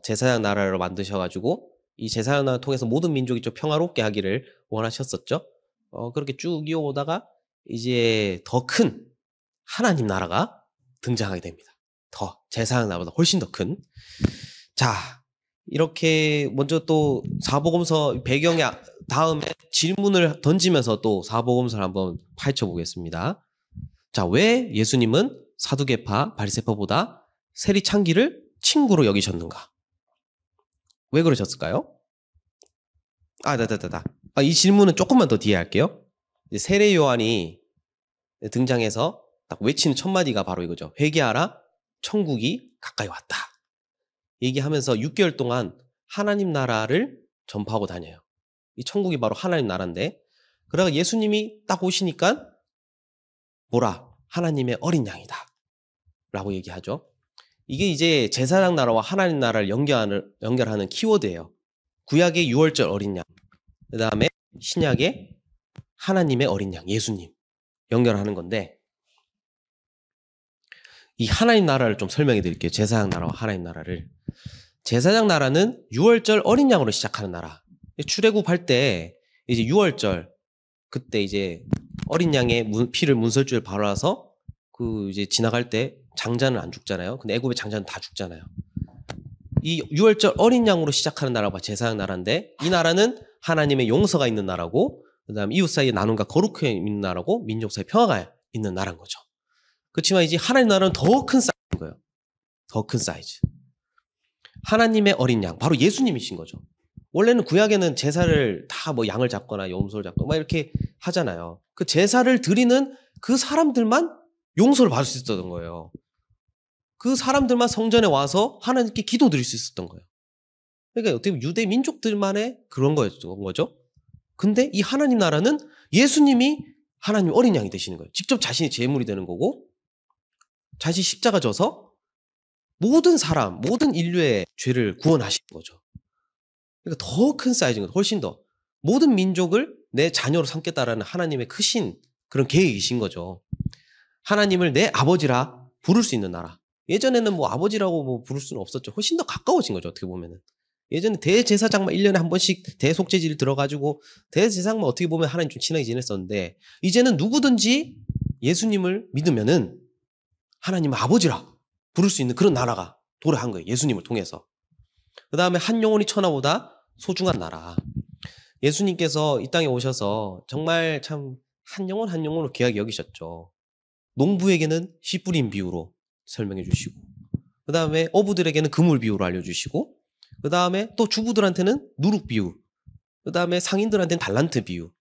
제사장 나라를 만드셔가지고 이 제사장 나라를 통해서 모든 민족이 좀 평화롭게 하기를 원하셨었죠. 그렇게 쭉 이어오다가 이제 더 큰 하나님 나라가 등장하게 됩니다. 제사장 나라보다 훨씬 더 큰. 자, 이렇게 먼저 또 사복음서 배경에 다음에 질문을 던지면서 또 사복음서를 한번 파헤쳐 보겠습니다. 자, 왜 예수님은 사두개파, 바리새파보다 세리 창기를 친구로 여기셨는가? 왜 그러셨을까요? 이 질문은 조금만 더 뒤에 할게요. 이제 세례 요한이 등장해서 딱 외치는 첫 마디가 바로 이거죠. 회개하라, 천국이 가까이 왔다. 얘기하면서 6개월 동안 하나님 나라를 전파하고 다녀요. 이 천국이 바로 하나님 나라인데, 그러다가 예수님이 딱 오시니까 뭐라? 하나님의 어린 양이다 라고 얘기하죠. 이게 이제 제사장 나라와 하나님 나라를 연결하는 키워드예요. 구약의 6월절 어린 양, 그 다음에 신약의 하나님의 어린 양, 예수님 연결하는 건데, 이 하나님 나라를 좀 설명해 드릴게요. 제사장 나라와 하나님 나라를. 제사장 나라는 유월절 어린 양으로 시작하는 나라. 출애굽할 때 이제 유월절 그때 이제 어린 양의 피를 문설주에 발라서 그 이제 지나갈 때 장자는 안 죽잖아요. 근데 애굽의 장자는 다 죽잖아요. 이 유월절 어린 양으로 시작하는 나라가 제사장 나라인데 이 나라는 하나님의 용서가 있는 나라고 그다음에 이웃 사이에 나눔과 거룩함이 있는 나라고 민족 사이에 평화가 있는 나라인 거죠. 그렇지만 이제 하나님 나라는 더 큰 사이즈인 거예요. 더 큰 사이즈. 하나님의 어린 양, 바로 예수님이신 거죠. 원래는 구약에는 제사를 다 뭐 양을 잡거나 염소를 잡거나 막 이렇게 하잖아요. 그 제사를 드리는 그 사람들만 용서를 받을 수 있었던 거예요. 그 사람들만 성전에 와서 하나님께 기도 드릴 수 있었던 거예요. 그러니까 어떻게 보면 유대 민족들만의 그런 거죠. 근데 이 하나님 나라는 예수님이 하나님 어린 양이 되시는 거예요. 직접 자신이 제물이 되는 거고 자신이 십자가 져서 모든 사람, 모든 인류의 죄를 구원하시는 거죠. 그러니까 더 큰 사이즈인 거죠. 훨씬 더. 모든 민족을 내 자녀로 삼겠다라는 하나님의 크신 그런 계획이신 거죠. 하나님을 내 아버지라 부를 수 있는 나라. 예전에는 뭐 아버지라고 뭐 부를 수는 없었죠. 훨씬 더 가까워진 거죠. 어떻게 보면은. 예전에 대제사장만 1년에 한 번씩 대속죄질 들어가지고 대제사장만 어떻게 보면 하나님 좀 친하게 지냈었는데 이제는 누구든지 예수님을 믿으면은 하나님 아버지라 부를 수 있는 그런 나라가 도래한 거예요. 예수님을 통해서. 그 다음에 한 영혼이 천하보다 소중한 나라. 예수님께서 이 땅에 오셔서 정말 참 한 영혼 한 영혼을 귀하게 여기셨죠. 농부에게는 씨 뿌린 비유로 설명해 주시고 그 다음에 어부들에게는 그물 비유로 알려주시고 그 다음에 또 주부들한테는 누룩 비유 그 다음에 상인들한테는 달란트 비유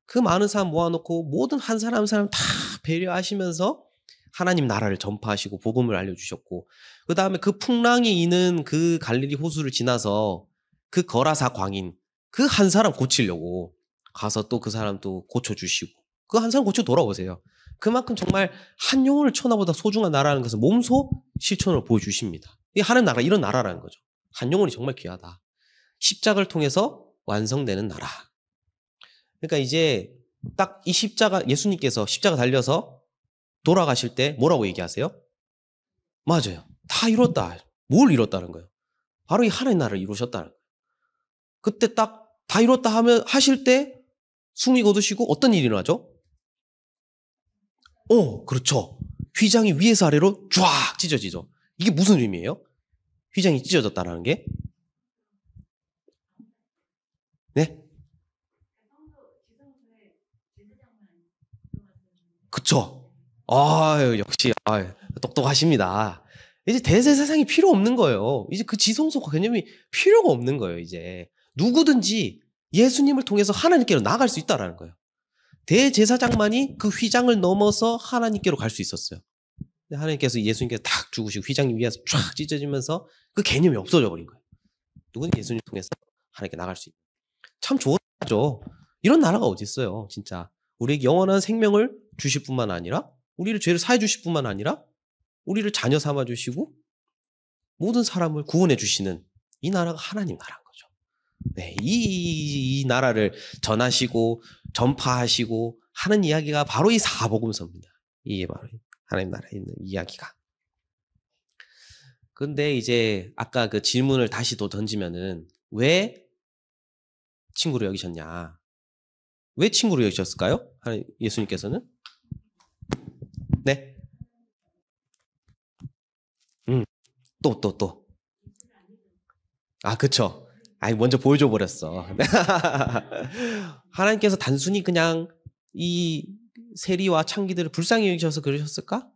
그 많은 사람 모아놓고 모든 한 사람 한 사람 다 배려하시면서 하나님 나라를 전파하시고 복음을 알려주셨고 그 다음에 그 풍랑이 이는 그 갈릴리 호수를 지나서 그 거라사 광인 그 한 사람 고치려고 가서 또 그 사람 또 고쳐주시고 그 한 사람 고쳐 돌아오세요. 그만큼 정말 한 영혼을 천하보다 소중한 나라라는 것을 몸소 실천으로 보여주십니다. 이게 하나님 나라 이런 나라라는 거죠. 한 영혼이 정말 귀하다. 십자가를 통해서 완성되는 나라. 그러니까 이제 딱 이 십자가 예수님께서 십자가 달려서 돌아가실 때 뭐라고 얘기하세요? 맞아요. 다 이뤘다. 뭘 이뤘다는 거예요? 바로 이 하나님 나라를 이루셨다는 거예요. 그때 딱 다 이뤘다 하실 때 숨이 거두시고 어떤 일이 일어나죠? 그렇죠. 휘장이 위에서 아래로 쫙 찢어지죠. 이게 무슨 의미예요? 휘장이 찢어졌다는 게? 네? 그쵸. 역시, 똑똑하십니다. 이제 대제사장이 필요 없는 거예요. 이제 그 지성소 개념이 필요가 없는 거예요, 이제. 누구든지 예수님을 통해서 하나님께로 나아갈 수 있다라는 거예요. 대제사장만이 그 휘장을 넘어서 하나님께로 갈 수 있었어요. 하나님께서 예수님께서 탁 죽으시고 휘장이 위에서 쫙 찢어지면서 그 개념이 없어져 버린 거예요. 누구는 예수님 통해서 하나님께 나갈 수 있는. 참 좋은 나라죠. 이런 나라가 어디 있어요, 진짜. 우리에게 영원한 생명을 주실 뿐만 아니라 우리를 죄를 사해 주실 뿐만 아니라 우리를 자녀 삼아 주시고 모든 사람을 구원해 주시는 이 나라가 하나님 나라인 거죠. 네, 이 나라를 전하시고 전파하시고 하는 이야기가 바로 이 사복음서입니다. 이게 바로 하나님 나라에 있는 이야기가. 근데 이제 아까 그 질문을 다시 또 던지면은 왜 친구로 여기셨냐? 왜 친구로 여기셨을까요? 예수님께서는? 네. 또. 그쵸. 먼저 보여줘 버렸어. 하나님께서 단순히 그냥 이 세리와 창기들을 불쌍히 여기셔서 그러셨을까?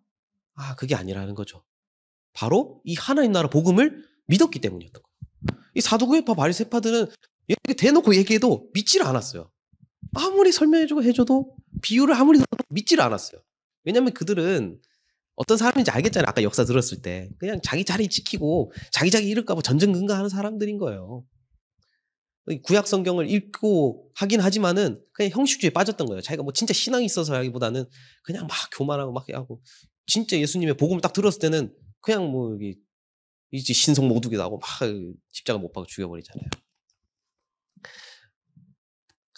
그게 아니라는 거죠. 바로 이 하나님 나라 복음을 믿었기 때문이었던 거예요. 이 사두개파 바리새파들은 이렇게 대놓고 얘기해도 믿지를 않았어요. 아무리 설명해주고 해줘도 비유를 아무리 들어도 믿지를 않았어요. 왜냐면 그들은 어떤 사람인지 알겠잖아요. 아까 역사 들었을 때 그냥 자기 자리 지키고 자기 이럴까 봐 전전긍긍하는 사람들인 거예요. 구약 성경을 읽고 하긴 하지만은 그냥 형식주의에 빠졌던 거예요. 자기가 뭐 진짜 신앙이 있어서 하기보다는 그냥 막 교만하고 막 하고 진짜 예수님의 복음을 딱 들었을 때는 그냥 뭐 여기 이제 신성 모독이 나고 막 십자가 못 박아 죽여버리잖아요.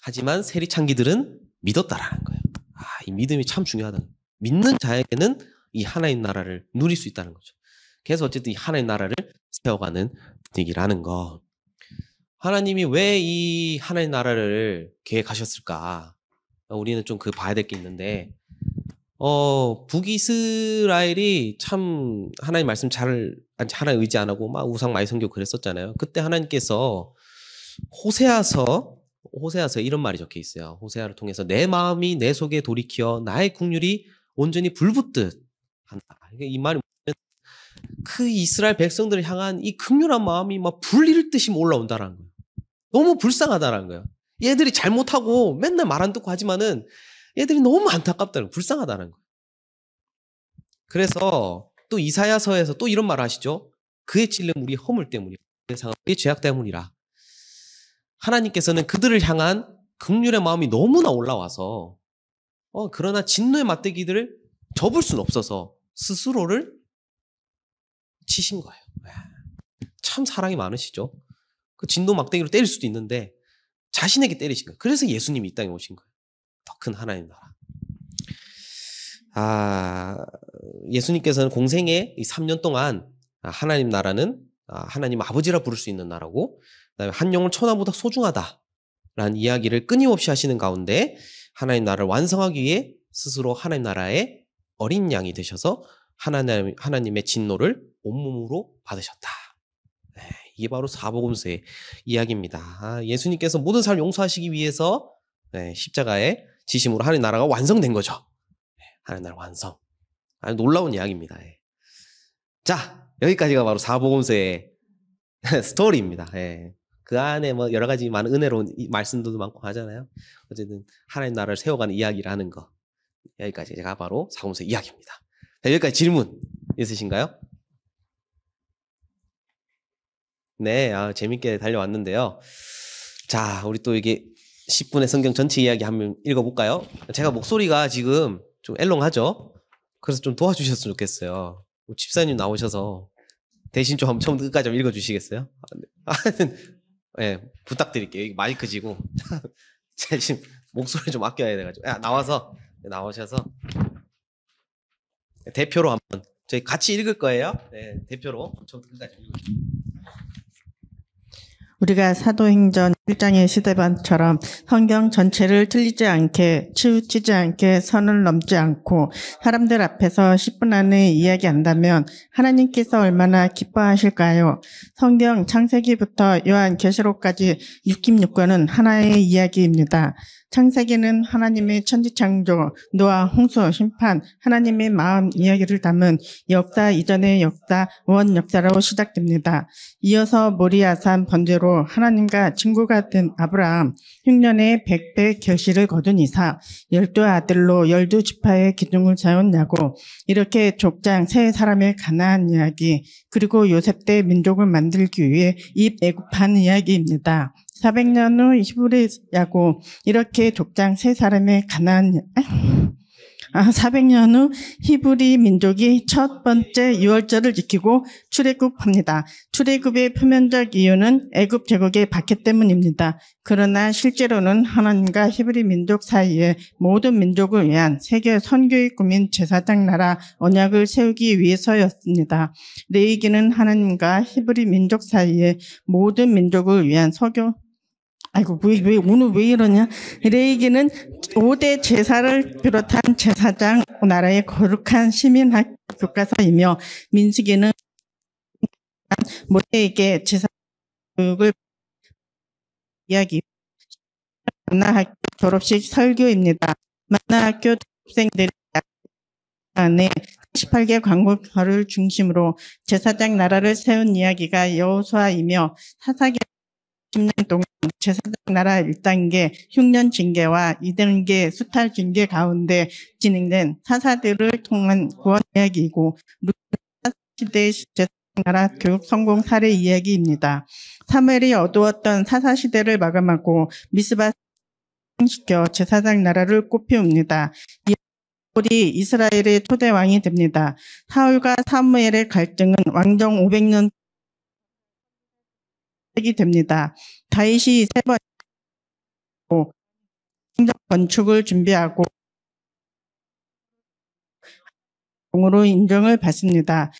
하지만 세리 창기들은 믿었다라는 거예요. 이 믿음이 참 중요하다. 믿는 자에게는 이 하나님 나라를 누릴 수 있다는 거죠. 그래서 어쨌든 이 하나님 나라를 세워가는 분위기라는 거. 하나님이 왜 이 하나님 나라를 계획하셨을까? 우리는 좀 봐야 될 게 있는데, 북이스라엘이 참 하나님 말씀 하나님 의지 안 하고 막 우상 많이 섬기고 그랬었잖아요. 그때 하나님께서 호세아서 이런 말이 적혀 있어요. 호세아를 통해서 내 마음이 내 속에 돌이켜 나의 국률이 온전히 불붙듯 한다. 이 말이 그 이스라엘 백성들을 향한 이 극률한 마음이 막 불일 듯이 올라온다라는 거예요. 너무 불쌍하다라는 거예요. 얘들이 잘못하고 맨날 말 안 듣고 하지만은 얘들이 너무 안타깝다는 거예요. 불쌍하다는 거예요. 그래서 또 이사야서에서 또 이런 말을 하시죠. 그의 찔림 우리 허물 때문이라. 우리 죄악 때문이라. 하나님께서는 그들을 향한 긍휼의 마음이 너무나 올라와서 그러나 진노의 맞대기들을 접을 수는 없어서 스스로를 치신 거예요. 참 사랑이 많으시죠. 그 진노 막대기로 때릴 수도 있는데 자신에게 때리신 거예요. 그래서 예수님이 이 땅에 오신 거예요. 더 큰 하나님 나라. 예수님께서는 공생애 이 3년 동안 하나님 나라는 하나님 아버지라 부를 수 있는 나라고, 그다음에 한 영혼 천하보다 소중하다라는 이야기를 끊임없이 하시는 가운데 하나님 나라를 완성하기 위해 스스로 하나님 나라의 어린 양이 되셔서 하나님의 진노를 온몸으로 받으셨다. 이게 바로 사복음서의 이야기입니다. 예수님께서 모든 삶을 용서하시기 위해서 십자가의 지심으로 하나님 나라가 완성된 거죠. 하나님 나라 완성. 아주 놀라운 이야기입니다. 자, 여기까지가 바로 사복음서의 스토리입니다. 그 안에 뭐 여러 가지 많은 은혜로운 말씀들도 많고 하잖아요. 어쨌든 하나님 나라를 세워가는 이야기를 하는 거. 여기까지 제가 바로 사복음서 이야기입니다. 자, 여기까지 질문 있으신가요? 네, 재밌게 달려왔는데요. 자, 우리 또 이게 10분의 성경 전체 이야기 한번 읽어볼까요? 제가 목소리가 지금 좀 엘롱하죠? 그래서 좀 도와주셨으면 좋겠어요. 집사님 나오셔서 대신 좀 한번 처음부터 끝까지 좀 읽어주시겠어요? 네, 부탁드릴게요. 여기 마이크 지고 제가 지금 목소리 좀 아껴야 돼가지고 나오셔서 대표로 한번 저희 같이 읽을 거예요. 네, 대표로 처음부터 끝까지 읽어주세요. 우리가 사도행전 1장의 시대반처럼 성경 전체를 틀리지 않게, 치우치지 않게, 선을 넘지 않고 사람들 앞에서 10분 안에 이야기한다면 하나님께서 얼마나 기뻐하실까요? 성경 창세기부터 요한계시록까지 66권은 하나의 이야기입니다. 창세기는 하나님의 천지창조, 노아, 홍수, 심판, 하나님의 마음 이야기를 담은 역사 이전의 역사, 원 역사로 시작됩니다. 이어서 모리아산 번제로 하나님과 친구가 된 아브라함, 흉년에 100배 결실을 거둔 이삭, 12아들로 12지파의 기둥을 세운 야곱, 이렇게 족장 세 사람의 가나안 이야기, 그리고 요셉 때 민족을 만들기 위해 애굽한 이야기입니다. 400년 후 히브리 야곱, 이렇게 족장 세 사람의 400년 후 히브리 민족이 첫 번째 유월절을 지키고 출애굽합니다. 출애굽의 표면적 이유는 애굽 제국의 박해 때문입니다. 그러나 실제로는 하나님과 히브리 민족 사이에 모든 민족을 위한 세계 선교의 꿈인 제사장 나라 언약을 세우기 위해서였습니다. 레위기는 하나님과 히브리 민족 사이에 모든 민족을 위한 왜 오늘 왜 이러냐? 레위기는 5대 제사를 비롯한 제사장 나라의 거룩한 시민학 교과서이며, 민수기는 모세에게 제사 교육을 이야기. 만나학교 졸업식 설교입니다. 만나학교 학생들이 안에 18개 광고를 중심으로 제사장 나라를 세운 이야기가 여호수아이며, 사사기 10년 동안 제사장 나라 1단계 흉년 징계와 2단계 수탈 징계 가운데 진행된 사사들을 통한 구원 이야기이고, 시대 제사장 나라 교육 성공 사례 이야기입니다. 사무엘이 어두웠던 사사 시대를 마감하고 미스바 시켜 제사장 나라를 꽃피웁니다. 사울이 이스라엘의 초대 왕이 됩니다. 사울과 사무엘의 갈등은 왕정 500년 이 됩니다. 다윗이 세 번 행정 건축을 준비하고 공으로 인정을 받습니다.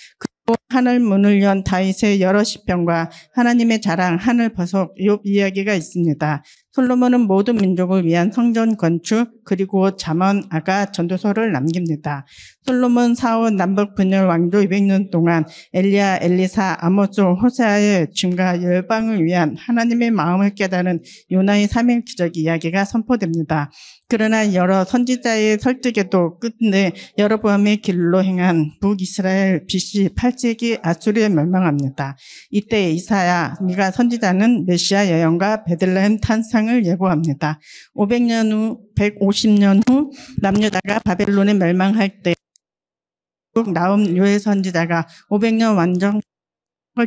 하늘 문을 연 다윗의 여러 시편과 하나님의 자랑 하늘 버석 욥 이야기가 있습니다. 솔로몬은 모든 민족을 위한 성전 건축 그리고 잠언 아가 전도서를 남깁니다. 솔로몬 사원 남북 분열 왕조 200년 동안 엘리야, 엘리사, 아모스, 호세아의 외침과 열방을 위한 하나님의 마음을 깨닫는 요나의 삼일 기적 이야기가 선포됩니다. 그러나 여러 선지자의 설득에도 끝내 여로보암의 길로 행한 북이스라엘 BC 8세기 아수르에 멸망합니다. 이때 이사야, 네가 선지자는 메시아 예언과 베들레헴 탄상을 예고합니다. 150년 후 남유다가 바벨론에 멸망할 때 나움 요엘 선지자가 500년 완전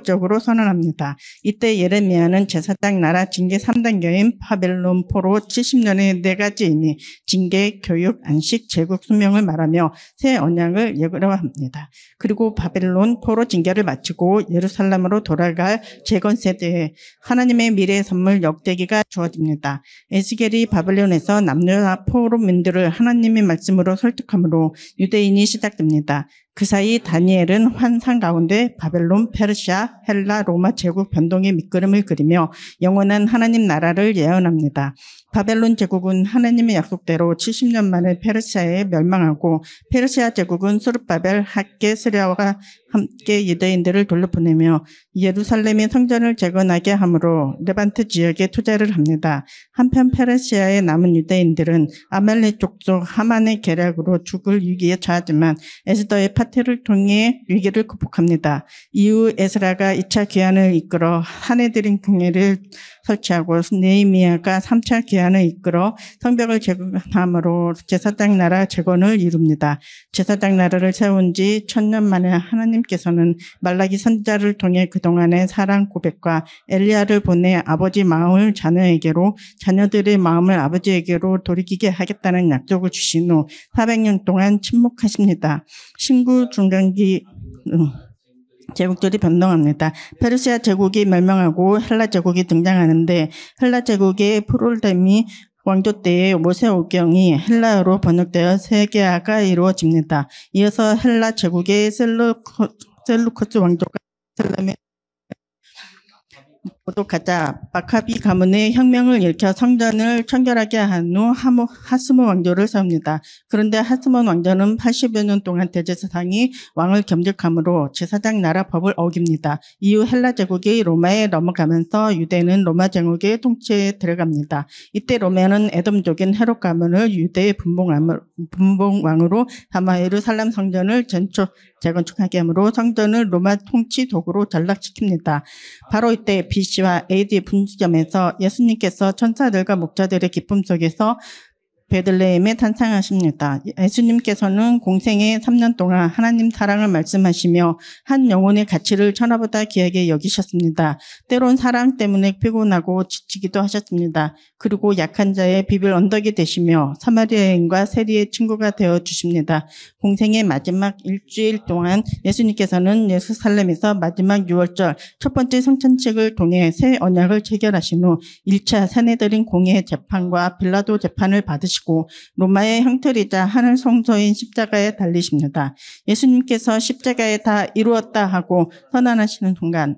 적으로 선언합니다. 이때 예레미야는 제사장 나라 징계 3단계인 바벨론 포로 70년의 4가지 의미, 징계, 교육, 안식, 제국 수명을 말하며 새 언약을 예고합니다. 그리고 바벨론 포로 징계를 마치고 예루살렘으로 돌아갈 재건 세대에 하나님의 미래의 선물 역대기가 주어집니다. 에스겔이 바벨론에서 남유다 포로민들을 하나님의 말씀으로 설득함으로 유대인이 시작됩니다. 그 사이 다니엘은 환상 가운데 바벨론, 페르시아, 헬라, 로마 제국 변동의 밑그림을 그리며 영원한 하나님 나라를 예언합니다. 바벨론 제국은 하나님의 약속대로 70년 만에 페르시아에 멸망하고 페르시아 제국은 수르바벨, 학개, 스리아와 함께 유대인들을 돌려보내며 예루살렘의 성전을 재건하게 하므로 레반트 지역에 투자를 합니다. 한편 페르시아에 남은 유대인들은 아말렉 족속 하만의 계략으로 죽을 위기에 처하지만 에스더의 파티를 통해 위기를 극복합니다. 이후 에스라가 2차 귀환을 이끌어 사내들인 궁예를 설치하고 네헤미야가 3차 귀환을 이끌어 성벽을 재건함으로 제사장 나라 재건을 이룹니다. 제사장 나라를 세운 지 1000년 만에 하나님께서는 말라기 선지자를 통해 그동안의 사랑 고백과 엘리야를 보내 아버지 마음을 자녀에게로 자녀들의 마음을 아버지에게로 돌이키게 하겠다는 약속을 주신 후 400년 동안 침묵하십니다. 신구 중간기 제국들이 변동합니다. 페르시아 제국이 멸망하고 헬라 제국이 등장하는데 헬라 제국의 프롤뎀이 왕조 때의 모세오경이 헬라어로 번역되어 세계화가 이루어집니다. 이어서 헬라 제국의 셀루커스 왕조가 예루살렘에 도독하자 마카비 가문의 혁명을 일으켜 성전을 청결하게 한 후 하스몬 왕조를 세웁니다. 그런데 하스몬 왕조는 80여 년 동안 대제사장이 왕을 겸직함으로 제사장 나라 법을 어깁니다. 이후 헬라 제국이 로마에 넘어가면서 유대는 로마 제국의 통치에 들어갑니다. 이때 로마는 에돔족인 헤롯 가문을 유대의 분봉왕으로 삼아 예루살렘 성전을 재건축하게 하므로 성전을 로마 통치 도구로 전락시킵니다. 바로 이때 BC와 AD 분기점에서 예수님께서 천사들과 목자들의 기쁨 속에서 베들레헴에 탄생하십니다. 예수님께서는 공생의 3년 동안 하나님 사랑을 말씀하시며 한 영혼의 가치를 천하보다 귀하게 여기셨습니다. 때론 사랑 때문에 피곤하고 지치기도 하셨습니다. 그리고 약한 자의 비빌 언덕이 되시며 사마리아 여인과 세리의 친구가 되어 주십니다. 공생의 마지막 일주일 동안 예수님께서는 예루살렘에서 마지막 6월절 첫 번째 성찬식을 통해 새 언약을 체결하신 후 1차 세네드린 공의 재판과 빌라도 재판을 받으시고 로마의 형틀이자 하늘 성소인 십자가에 달리십니다. 예수님께서 십자가에 다 이루었다 하고 선언하시는 순간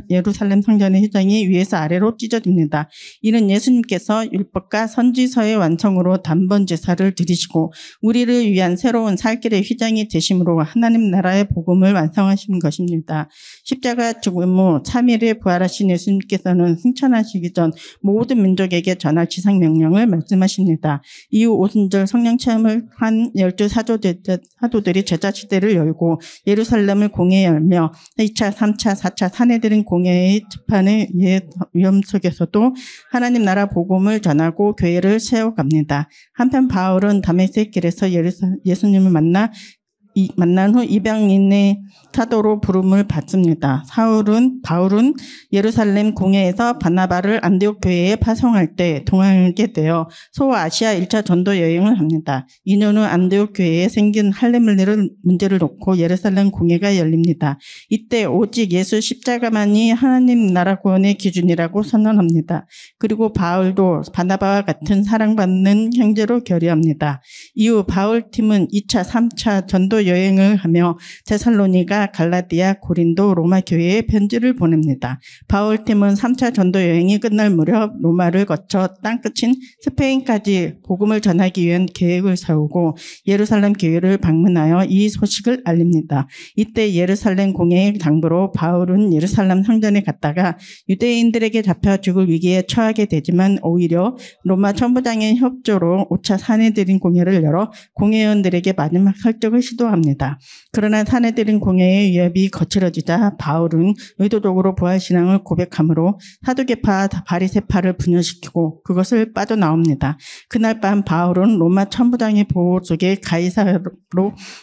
예루살렘 성전의 휘장이 위에서 아래로 찢어집니다. 이는 예수님께서 율법과 선지서의 완성으로 단번 제사를 드리시고 우리를 위한 새로운 살 길의 휘장이 되심으로 하나님 나라의 복음을 완성하신 것입니다. 십자가 죽음 후 3일에 부활하신 예수님께서는 승천하시기 전 모든 민족에게 전할 지상명령을 말씀하십니다. 이후 오순절 성령 체험을 한 12 사도들이 제자 시대를 열고 예루살렘을 공회에 열며 2차, 3차, 4차 사내들인 공회의 재판의 위험 속에서도 하나님 나라 복음을 전하고 교회를 세워갑니다. 한편 바울은 다메섹 길에서 예수님을 만난 후 이방인의 사도로 부름을 받습니다. 바울은 예루살렘 공회에서 바나바를 안디옥 교회에 파송할 때 동행하게 되어 소아시아 1차 전도 여행을 합니다. 2년 후 안디옥 교회에 생긴 할례 문제를 놓고 예루살렘 공회가 열립니다. 이때 오직 예수 십자가만이 하나님 나라 구원의 기준이라고 선언합니다. 그리고 바울도 바나바와 같은 사랑받는 형제로 결의합니다. 이후 바울 팀은 2차, 3차 전도 전도 여행을 하며 데살로니가, 갈라디아, 고린도, 로마 교회에 편지를 보냅니다. 바울팀은 3차 전도 여행이 끝날 무렵 로마를 거쳐 땅끝인 스페인까지 복음을 전하기 위한 계획을 세우고 예루살렘 교회를 방문하여 이 소식을 알립니다. 이때 예루살렘 공회의 당부로 바울은 예루살렘 성전에 갔다가 유대인들에게 잡혀 죽을 위기에 처하게 되지만 오히려 로마 천부장의 협조로 5차 사내들인 공회를 열어 공회원들에게 마지막 설득을 시도합니다. 그러나 사내들인 공회의 위협이 거칠어지자 바울은 의도적으로 부활신앙을 고백하므로 사두개파, 바리새파를 분열시키고 그것을 빠져나옵니다. 그날 밤 바울은 로마 천부장의 보호 속에 가이사로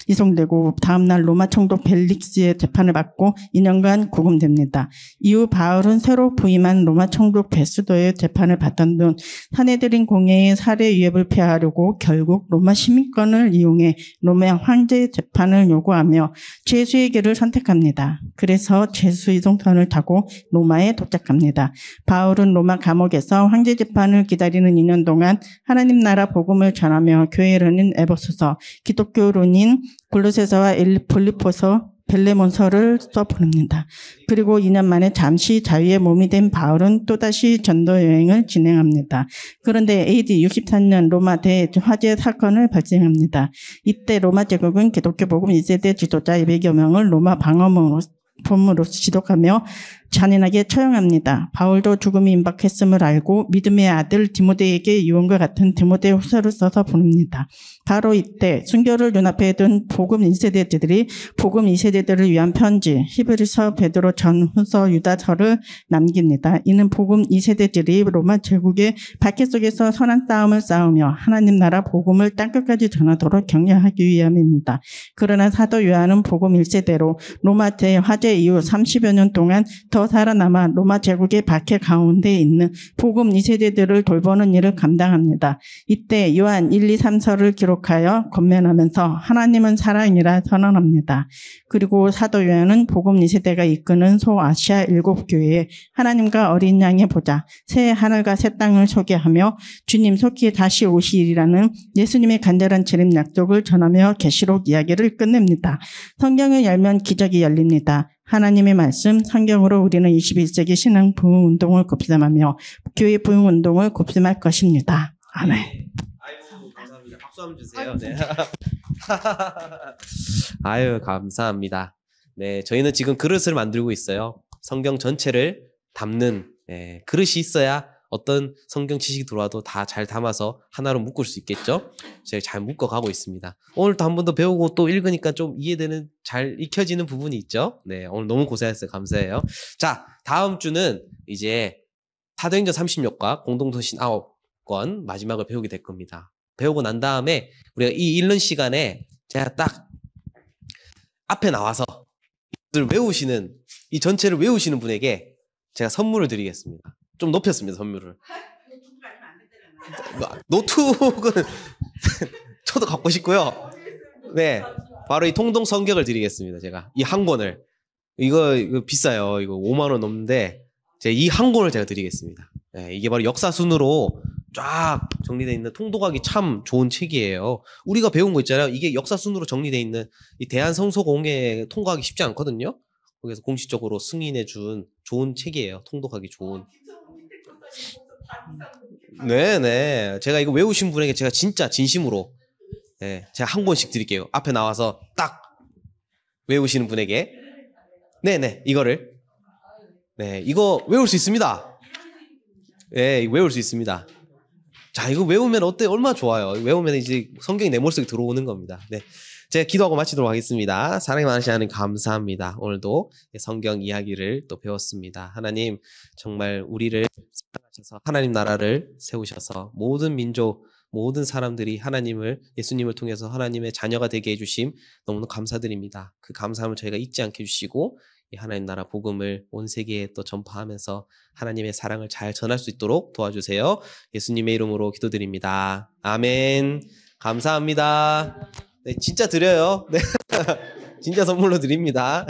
이송되고 다음날 로마 총독 벨릭스의 재판을 받고 2년간 구금됩니다. 이후 바울은 새로 부임한 로마 총독 베스도의 재판을 받던 등 사내들인 공회의 살해 위협을 피하려고 결국 로마 시민권을 이용해 로마 황제 재판을 요구하며 죄수의 길을 선택합니다. 그래서 죄수 이동선을 타고 로마에 도착합니다. 바울은 로마 감옥에서 황제 재판을 기다리는 2년 동안 하나님 나라 복음을 전하며 교회론인 에베소서, 기독교론인 골로새서와 빌립보서, 벨레몬서를 써보냅니다. 그리고 2년 만에 잠시 자유의 몸이 된 바울은 또다시 전도 여행을 진행합니다. 그런데 AD 64년 로마 대화재 사건을 발생합니다. 이때 로마 제국은 기독교 복음 2세대 지도자 200여 명을 로마 방어범으로 지독하며 잔인하게 처형합니다. 바울도 죽음이 임박했음을 알고 믿음의 아들 디모데에게 유언과 같은 디모데 후서를 써서 보냅니다. 바로 이때 순교를 눈앞에 둔 복음 1세대들이 복음 2세대들을 위한 편지 히브리서, 베드로 전후서, 유다서를 남깁니다. 이는 복음 2세대들이 로마 제국의 박해 속에서 선한 싸움을 싸우며 하나님 나라 복음을 땅끝까지 전하도록 격려하기 위함입니다. 그러나 사도 요한은 복음 1세대로 로마 대화재 이후 30여 년 동안 더 살아남아 로마 제국의 박해 가운데 있는 복음 2세대들을 돌보는 일을 감당합니다. 이때 요한 1, 2, 3서를 기록하여 권면하면서 하나님은 사랑이라 선언합니다. 그리고 사도 요한은 복음 2세대가 이끄는 소아시아 7교회에 하나님과 어린 양의 보좌, 새 하늘과 새 땅을 소개하며 주님 속히 다시 오시리라는 예수님의 간절한 재림 약속을 전하며 계시록 이야기를 끝냅니다. 성경을 열면 기적이 열립니다. 하나님의 말씀, 성경으로 우리는 21세기 신앙 부흥운동을 곱셈하며 교회 부흥운동을 곱셈할 것입니다. 아멘. 아이고, 감사합니다. 박수 한번 주세요. 네. 아유, 감사합니다. 네, 저희는 지금 그릇을 만들고 있어요. 성경 전체를 담는 그릇이 있어야 어떤 성경 지식이 들어와도 다 잘 담아서 하나로 묶을 수 있겠죠? 제가 잘 묶어가고 있습니다. 오늘도 한 번 더 배우고 또 읽으니까 좀 이해되는, 잘 익혀지는 부분이 있죠? 네, 오늘 너무 고생했어요. 감사해요. 자, 다음 주는 이제 사도행전 30역과 공동서신 9권 마지막을 배우게 될 겁니다. 배우고 난 다음에 우리가 이 읽는 시간에 제가 딱 앞에 나와서 외우시는, 이 전체를 외우시는 분에게 제가 선물을 드리겠습니다. 좀 높였습니다, 선물을. 노트북은 저도 갖고 싶고요. 네, 바로 이 통독 성경을 드리겠습니다. 제가 이 한 권을, 이거 비싸요. 이거 5만 원 넘는데 제가 이 한 권을 제가 드리겠습니다. 네, 이게 바로 역사 순으로 쫙 정리되어 있는, 통독하기 참 좋은 책이에요. 우리가 배운 거 있잖아요. 이게 역사 순으로 정리되어 있는 이 대한성서공회 통과하기 쉽지 않거든요. 거기서 공식적으로 승인해 준 좋은 책이에요. 통독하기 좋은. 네네. 제가 이거 외우신 분에게 제가 진짜 진심으로, 네, 제가 한 권씩 드릴게요. 앞에 나와서 딱 외우시는 분에게. 네네. 이거를. 네, 이거 외울 수 있습니다. 네, 외울 수 있습니다. 자, 이거 외우면 어때? 얼마나 좋아요. 외우면 이제 성경이 내 머릿속에 들어오는 겁니다. 네. 제가 기도하고 마치도록 하겠습니다. 사랑이 많으신 하나님 감사합니다. 오늘도 성경 이야기를 또 배웠습니다. 하나님, 정말 우리를 사랑하셔서 하나님 나라를 세우셔서 모든 민족, 모든 사람들이 하나님을, 예수님을 통해서 하나님의 자녀가 되게 해주심 너무너무 감사드립니다. 그 감사함을 저희가 잊지 않게 해주시고 이 하나님 나라 복음을 온 세계에 또 전파하면서 하나님의 사랑을 잘 전할 수 있도록 도와주세요. 예수님의 이름으로 기도드립니다. 아멘. 감사합니다. 네, 진짜 드려요. 네. 진짜 선물로 드립니다.